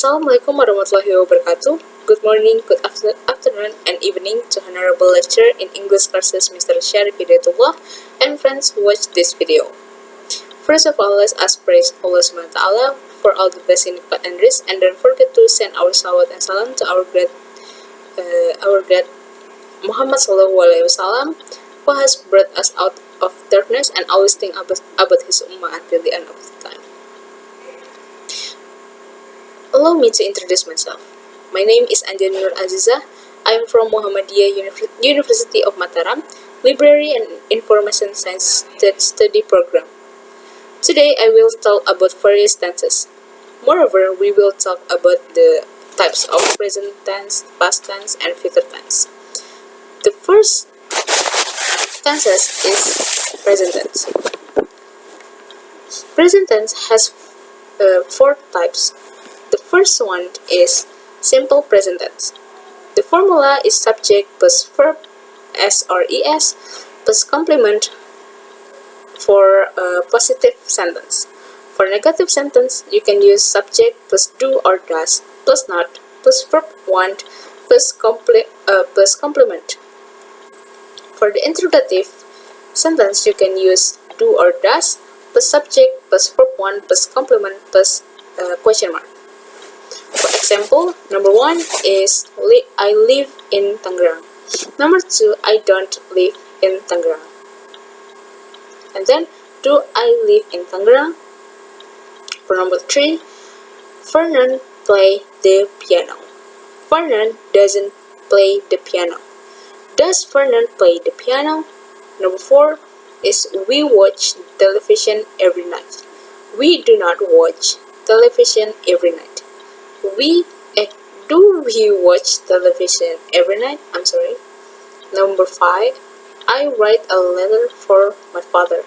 Assalamualaikum warahmatullahi wabarakatuh. Good morning, good afternoon, and evening to Honorable Lecturer in English classes Mr. Sarif Hidayat and friends who watch this video. First of all, let's ask praise Allah SWT for all the blessing and risk, and don't forget to send our salawat and salam to our great Muhammad Sallallahu Alaihi Wasallam, who has brought us out of darkness and always think about his ummah until the end of the time. Allow me to introduce myself. My name is Anjani Nurul Azizah. I am from Muhammadiyah University of Mataram, Library and Information Science Study Program. Today I will talk about various tenses. Moreover, we will talk about the types of present tense, past tense, and future tense. The first tenses is present tense. Present tense has four types. The first one is simple present tense. The formula is subject plus verb s or es plus complement for a positive sentence. For negative sentence, you can use subject plus do or does plus not plus verb want plus complement. For the interrogative sentence, you can use do or does plus subject plus verb want plus complement plus question mark. For example, number 1 is I live in Tangerang. Number 2, I don't live in Tangerang. And then, do I live in Tangerang? For number 3, Vernon play the piano. Vernon doesn't play the piano. Does Vernon play the piano? Number 4 is we watch television every night. We do not watch television every night. Do we watch television every night? I'm sorry. Number 5, I write a letter for my father.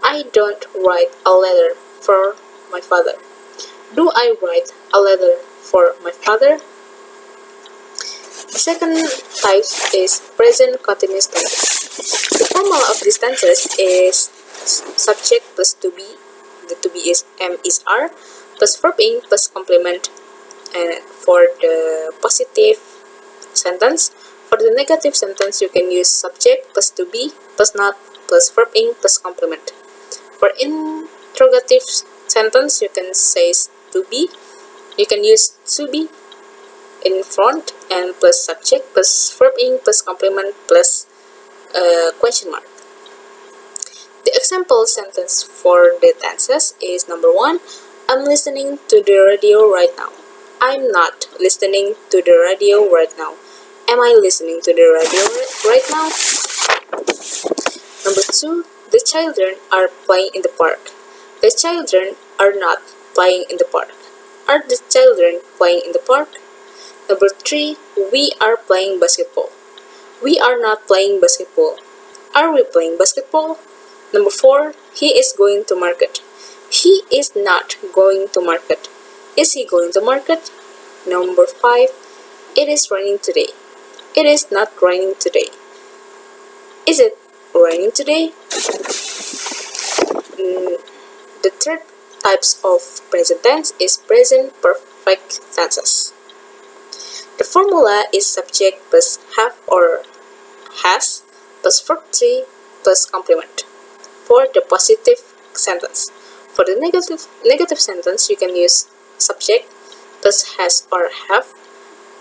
I don't write a letter for my father. Do I write a letter for my father? The second type is present continuous tenses. The formula of these tenses is subject plus to be. The to be is am is are plus verb ing plus complement. And for the positive sentence, for the negative sentence, you can use subject plus to be plus not plus verb ing plus complement. For interrogative sentence, you can say to be. You can use to be in front and plus subject plus verb ing plus complement plus question mark. The example sentence for the tenses is number 1, I'm listening to the radio right now. I'm not listening to the radio right now. Am I listening to the radio right now? Number 2, the children are playing in the park. The children are not playing in the park. Are the children playing in the park? Number 3, we are playing basketball. We are not playing basketball. Are we playing basketball? Number 4, he is going to market. He is not going to market. Is he going to market? Number 5, it is raining today. It is not raining today. Is it raining today? The third types of present tense is present perfect tenses. The formula is subject plus have or has plus verb 3 plus complement. For the positive sentence. For the negative sentence, you can use subject plus has or have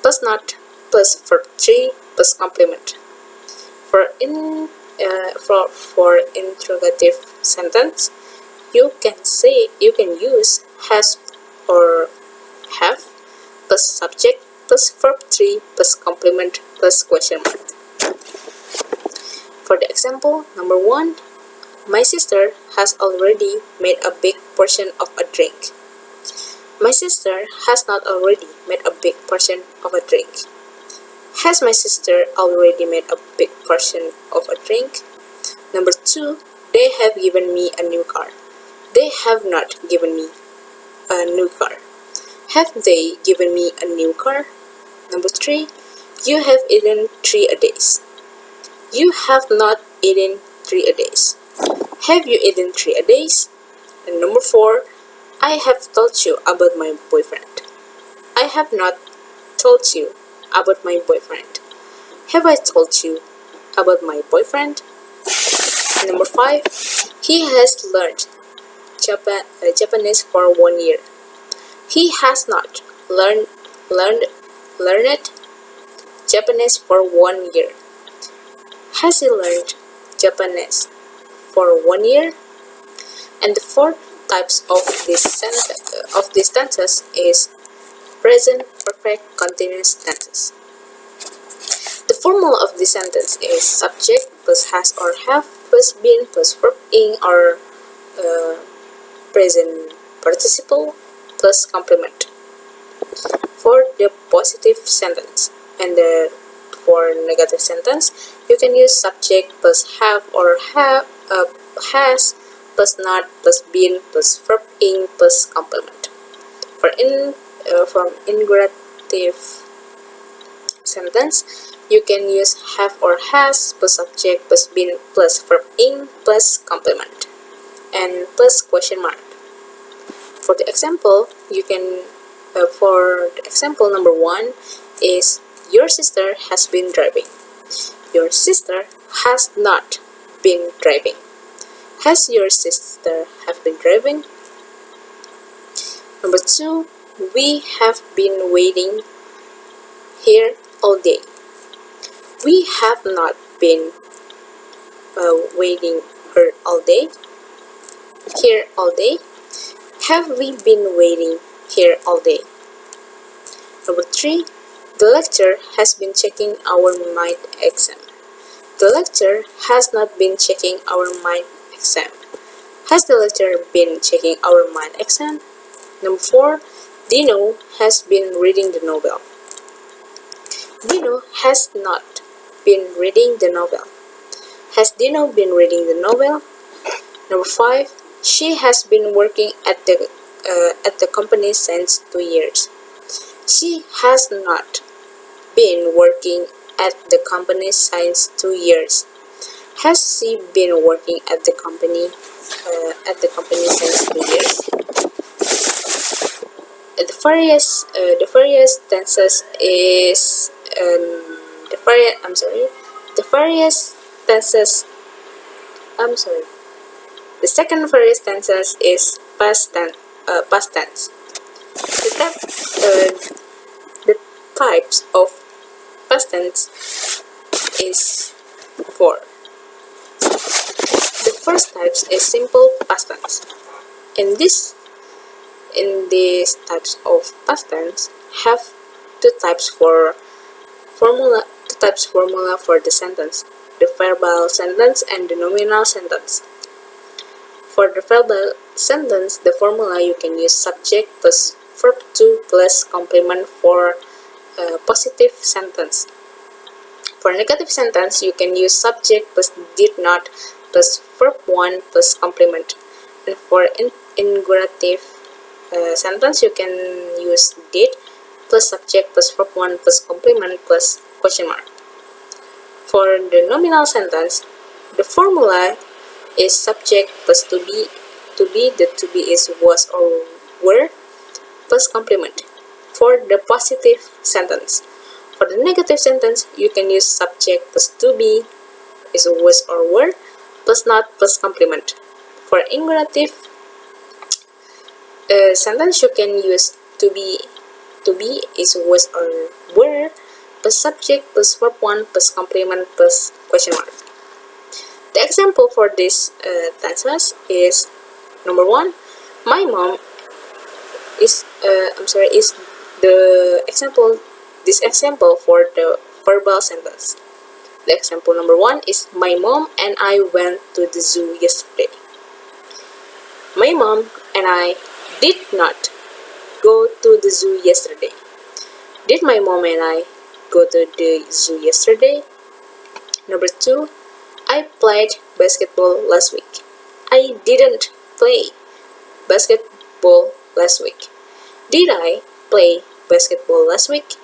plus not plus verb 3 plus complement. For interrogative sentence, you can use has or have plus subject plus verb 3 plus complement plus question mark. For the example, number 1, my sister has already made a big portion of a drink. My sister has not already made a big portion of a drink. Has my sister already made a big portion of a drink? Number 2, they have given me a new car. They have not given me a new car. Have they given me a new car? Number 3, you have eaten 3 a days. You have not eaten 3 a days. Have you eaten 3 a days? And number 4, I have told you about my boyfriend. have not told you about my boyfriend. Have I told you about my boyfriend? Number 5. He has learned Japanese for 1 year. He has not learned Japanese for 1 year. Has he learned Japanese for 1 year? And the 4 types of these tenses is present perfect continuous tenses. The formula of this sentence is subject plus has or have plus been plus verb ing or present participle plus complement. For the positive sentence and for negative sentence, you can use subject plus have or has plus not plus been plus verb ing plus complement. From interrogative sentence, you can use have or has plus subject plus been plus verb ing plus complement and plus question mark. For the example, you can for the example number 1 is your sister has been driving. Your sister has not been driving. Has your sister have been driving? Number 2, we have been waiting here all day. We have not been waiting here all day. Here all day. Have we been waiting here all day? Number 3, the lecturer has been checking our mind exam. The lecturer has not been checking our mind exam. Has the lecturer been checking our mind exam? Number 4, Dino has been reading the novel. Dino has not been reading the novel. Has Dino been reading the novel? Number 5, she has been working at the company since 2 years. She has not been working at the company since 2 years. Has she been working at the company since 2 years? The various tenses is the second various tenses is past tense. The types of past tense is 4. The first types is simple past tense. In these types of past tense have two types formula for the sentence: the verbal sentence and the nominal sentence. For the verbal sentence, the formula you can use subject plus verb 2 plus complement for positive sentence. For negative sentence, you can use subject plus did not plus verb 1 plus complement. And for interrogative sentence, you can use did plus subject plus verb 1 plus complement plus question mark. For the nominal sentence, the formula is subject plus to be. The to be is was or were plus complement. For the positive sentence. For the negative sentence, you can use subject plus to be is was or were plus not plus complement. For interrogative sentence, you can use to be is was or were plus subject plus verb 1 plus complement plus question mark. The example for this tenses is number 1. My mom is the example. This example for the verbal sentence. The example number 1 is my mom and I went to the zoo yesterday. My mom and I did not go to the zoo yesterday. Did my mom and I go to the zoo yesterday? Number 2, I played basketball last week. I didn't play basketball last week. Did I play basketball last week?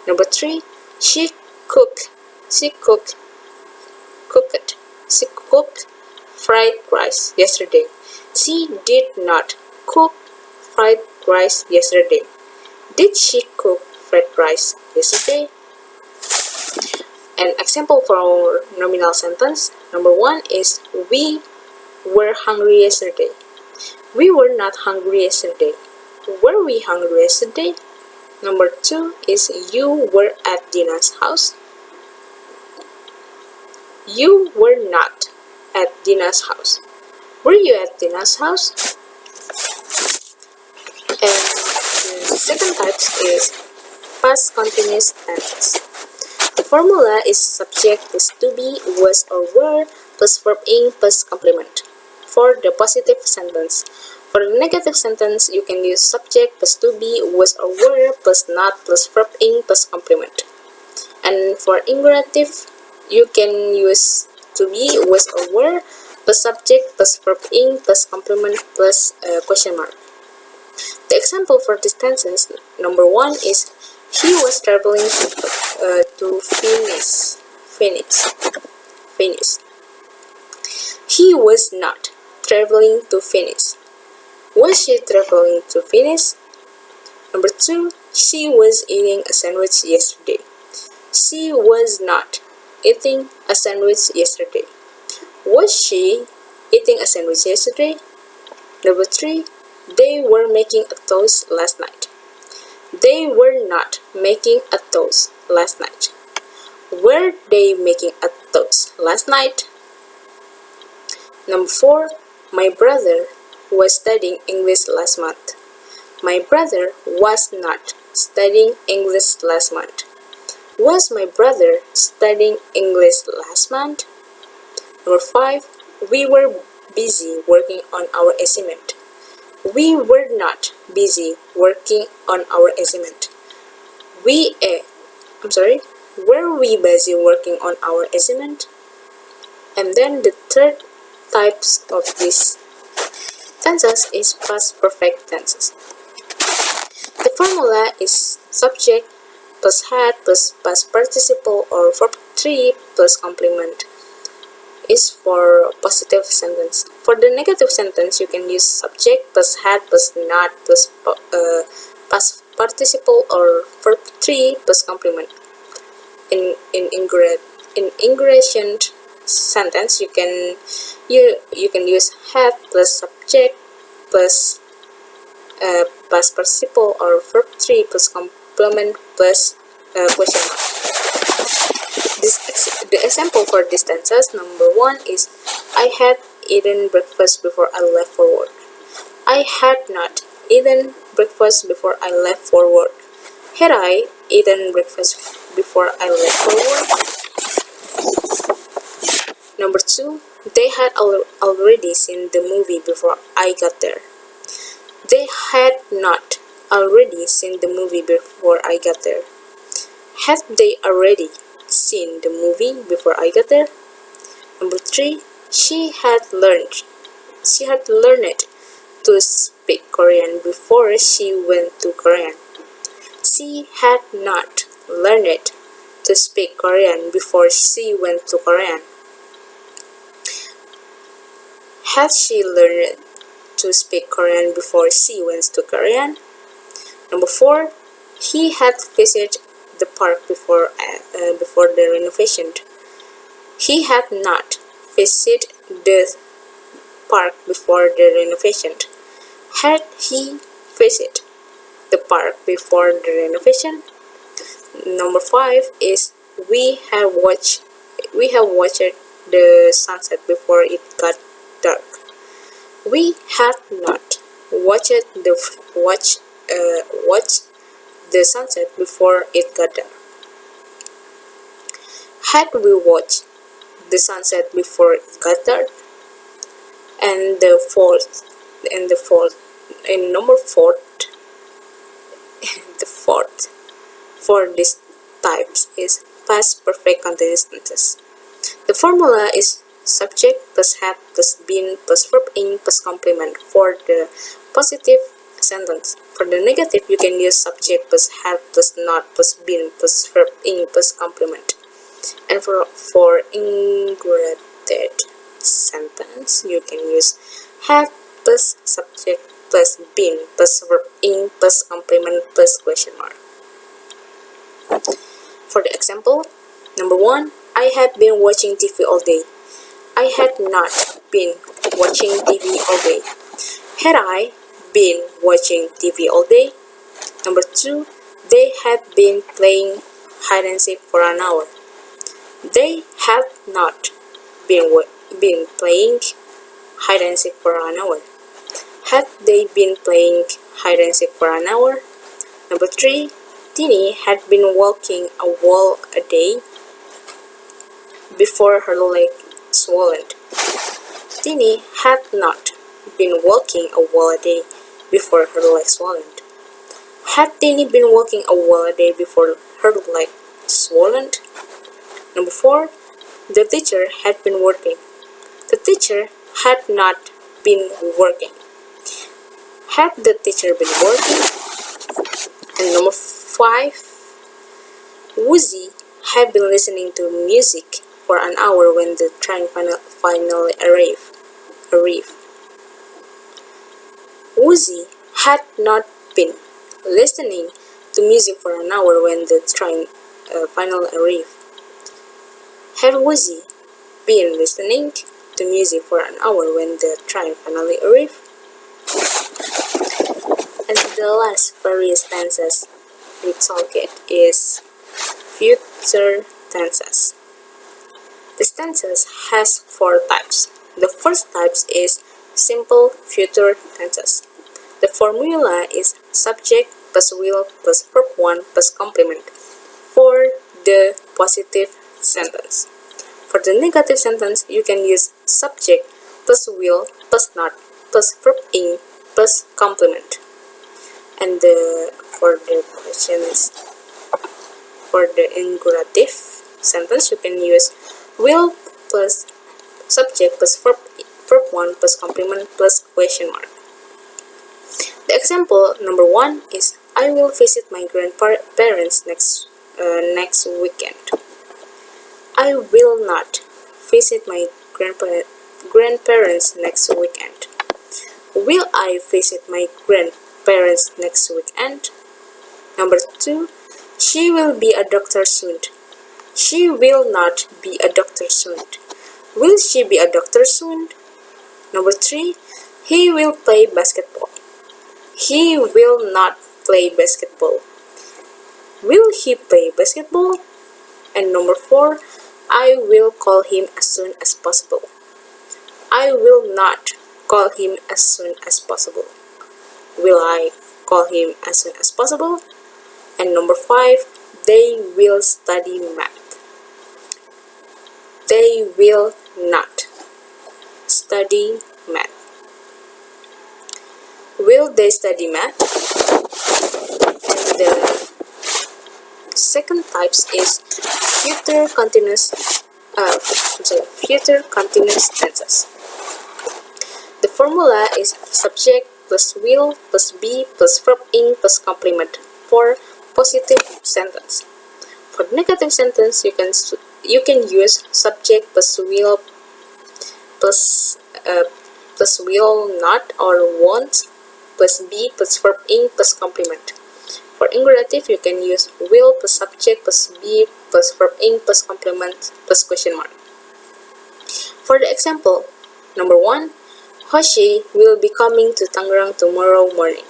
Number 3, she cooked fried rice yesterday. She did not cook fried rice yesterday. Did she cook fried rice yesterday? An example for nominal sentence. Number 1 is we were hungry yesterday. We were not hungry yesterday. Were we hungry yesterday? Number 2 is you were at Dina's house. You were not at Dina's house. Were you at Dina's house? And the second type is past continuous tense. The formula is subject plus to be, was or were plus verb ing plus complement for the positive sentence. For the negative sentence, you can use subject plus to be, was or were plus not plus verb ing plus complement. And for imperative, you can use to be, was or were plus subject plus verb ing plus complement plus question mark. The example for these tenses, number 1 is he was traveling to Phoenix. He was not traveling to Phoenix. Was she traveling to Phoenix? Number 2, she was eating a sandwich yesterday. She was not eating a sandwich yesterday. Was she eating a sandwich yesterday? Number 3, they were making a toast last night. They were not making a toast last night. Were they making a toast last night? Number 4, my brother was studying English last month. My brother was not studying English last month. Was my brother studying English last month? Number 5, we were busy working on our assignment. We were not busy working on our assignment. Were we busy working on our assignment? And then the third types of these tenses is past perfect tenses. The formula is subject plus had plus past participle or verb 3 plus complement is for positive sentence. For the negative sentence, you can use subject plus had plus not plus past participle or verb 3 plus complement. In ingredient sentence, you can use had plus subject plus past participle or verb 3 plus complement plus question mark. The example for these tenses, number 1 is I had eaten breakfast before I left for work. I had not eaten breakfast before I left for work. Had I eaten breakfast before I left for work? Number 2, they had already seen the movie before I got there. They had not already seen the movie before I got there. Had they already seen the movie before I got there? Number 3, she had learned to speak Korean before she went to Korea. She had not learned to speak Korean before she went to Korea. Had she learned to speak Korean before she went to Korea? Number 4, he had visited the park before the renovation. He had not visited the park before the renovation. Had he visited the park before the renovation? Number 5 is we have watched the sunset before it got dark. We had not watched the sunset before it got dark. Had we watched the sunset before it got dark? And number 4, the fourth for these types is past perfect continuous tenses. The formula is subject plus had plus been plus verb ing plus complement for the positive sentence. For the negative, you can use subject plus had plus not plus been plus verb ing plus complement. And for ingredient sentence, you can use had plus subject plus been plus verb in plus complement plus question mark. For the example, number 1, I have been watching TV all day. I had not been watching TV all day. Had I been watching TV all day? Number 2, they had been playing hide and seek for an hour. They had not been playing hide and seek for an hour. Had they been playing hide and seek for an hour? Number 3, Tini had been walking a wall a day before her leg swollen. Tini had not been walking a wall a day before her leg swollen. Had Tini been walking a wall a day before her leg swollen? Number 4, the teacher had been working. The teacher had not been working. Had the teacher been working? And number 5, Woozy had been listening to music for an hour when the train finally arrived. Woozy had not been listening to music for an hour when the train finally arrived. Had Woozy been listening to music for an hour when the train finally arrived? And the last various tenses we talk it is future tenses. This tenses has 4 types. The first type is simple future tenses. The formula is subject plus will plus verb 1 plus complement for the positive sentence. For the negative sentence, you can use subject plus will plus not plus verb in plus complement. And for the questions, for the interrogative sentence, you can use will plus subject plus verb 1 plus complement plus question mark. The example number 1 is I will visit my grandparents next weekend. I will not visit my grandparents next weekend. Will I visit my grandparents next weekend? Number 2, she will be a doctor soon. She will not be a doctor soon. Will she be a doctor soon? Number 3, he will play basketball. He will not play basketball. Will he play basketball? And number 4, I will call him as soon as possible. I will not call him as soon as possible. Will I call him as soon as possible? And number 5, they will study math. They will not study math. Will they study math? And the second type is future continuous tenses. The formula is subject plus will plus be plus verb in plus complement for positive sentence. For negative sentence, you can use subject plus will plus will not or won't plus be plus verb in plus complement. For interrogative, you can use will plus subject plus be plus verb in plus complement plus question mark. For the example, number 1, Hoshi will be coming to Tangerang tomorrow morning.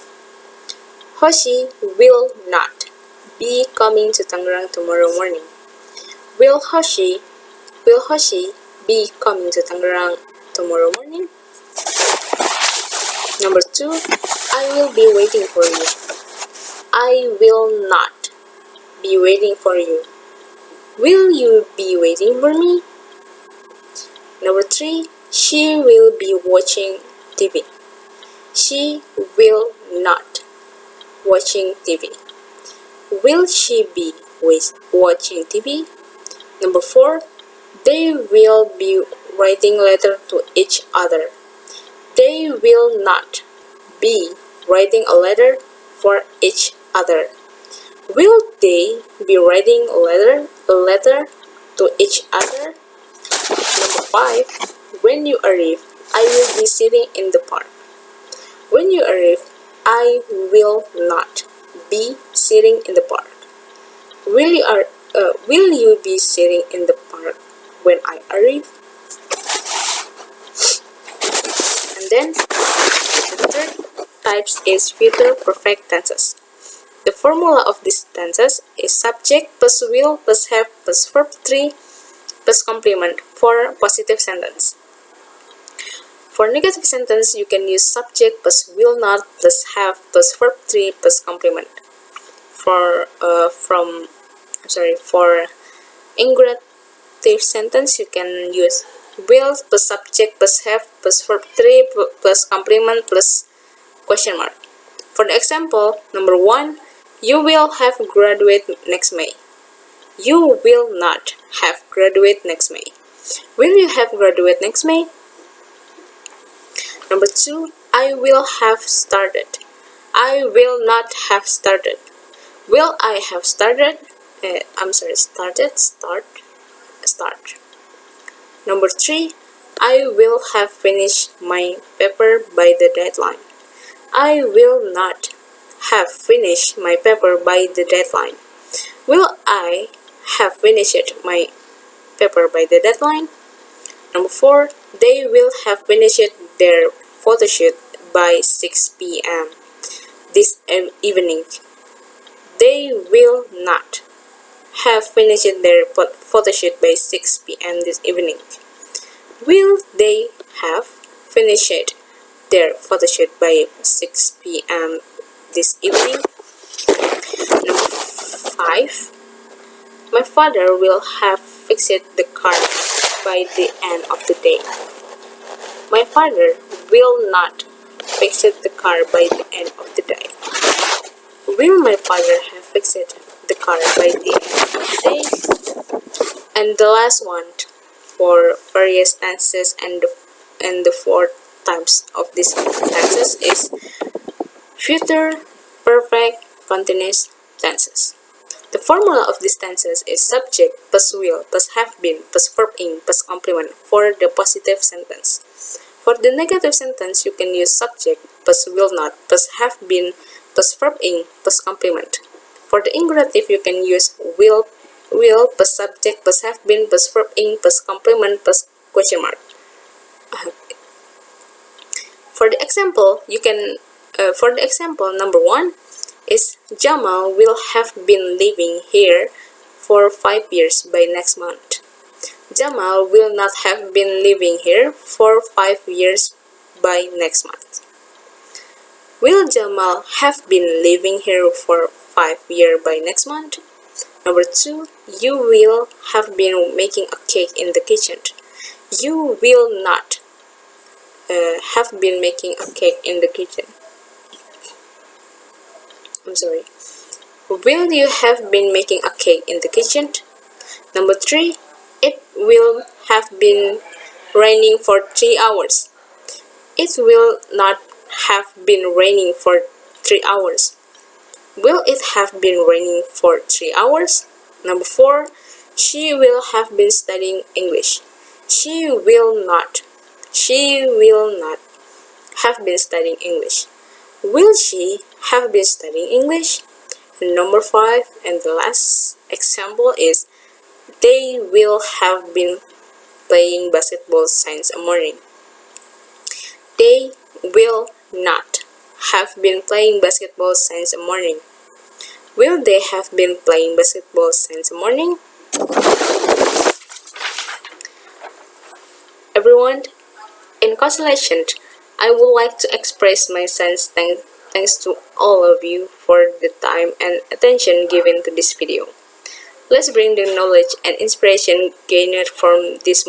Hoshi will not be coming to Tangerang tomorrow morning. Will Hoshi be coming to Tangerang tomorrow morning? Number 2, I will be waiting for you. I will not be waiting for you. Will you be waiting for me? Number 3, she will be watching TV. She will not watching TV. Will she be watching TV? Number 4, they will be writing letter to each other. They will not be writing a letter for each other. Will they be writing a letter to each other? Number 5, when you arrive, I will be sitting in the park. When you arrive, I will not be sitting in the park. Will you be sitting in the park when I arrive? And then the third types is future perfect tenses. The formula of these tenses is subject plus will plus have plus verb 3 plus complement for positive sentence. For negative sentence, you can use subject plus will not plus have plus verb 3 plus complement. For for ingratitude sentence, you can use will plus subject plus have plus verb 3 plus complement plus question mark. For the example, number 1, you will have graduate next May. You will not have graduate next May. Will you have graduate next May? Number 2, I will have started. I will not have started. Will I have started? Start. Number 3, I will have finished my paper by the deadline. I will not have finished my paper by the deadline. Will I have finished my paper by the deadline? Number 4, they will have finished their photoshoot by 6 p.m. this evening. They will not have finished their photoshoot by 6 p.m. this evening. Will they have finished their photoshoot by 6 p.m. this evening? Number 5. My father will have fixed the car by the end of the day. My father will not fix the car by the end of the day. Will my father have fixed the car by the end of the day? And the last one for various tenses and the 4 types of these tenses is future perfect continuous tenses. The formula of these tenses is subject plus will plus have been plus verb ing plus complement for the positive sentence. For the negative sentence, you can use subject plus will not plus have been plus verb ing plus complement. For the ingerative, you can use will plus subject plus have been plus verb ing plus complement plus question mark. For the example, number 1 is Jamal will have been living here for 5 years by next month. Jamal will not have been living here for 5 years by next month. Will Jamal have been living here for 5 years by next month? Number 2, you will have been making a cake in the kitchen. You will not have been making a cake in the kitchen. Will you have been making a cake in the kitchen? Number 3, it will have been raining for 3 hours. It will not have been raining for 3 hours. Will it have been raining for 3 hours? Number 4, she will have been studying English. She will not have been studying English. Will she have been studying English? And number 5 and the last example is they will have been playing basketball since the morning. They will not have been playing basketball since the morning. Will they have been playing basketball since the morning? Everyone, in consolation, I would like to express my thanks to all of you for the time and attention given to this video. Let's bring the knowledge and inspiration gained from this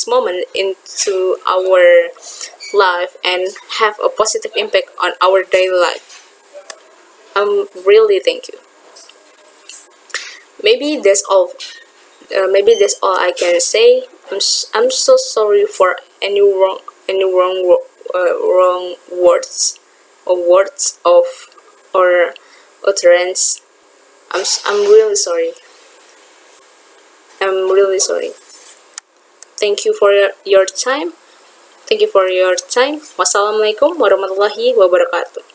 moment into our life and have a positive impact on our daily life. Really thank you. Maybe that's all. Maybe that's all I can say. I'm so sorry for any wrong words or utterance. I'm really sorry. I'm really sorry. Thank you for your time. Thank you for your time. Wassalamualaikum warahmatullahi wabarakatuh.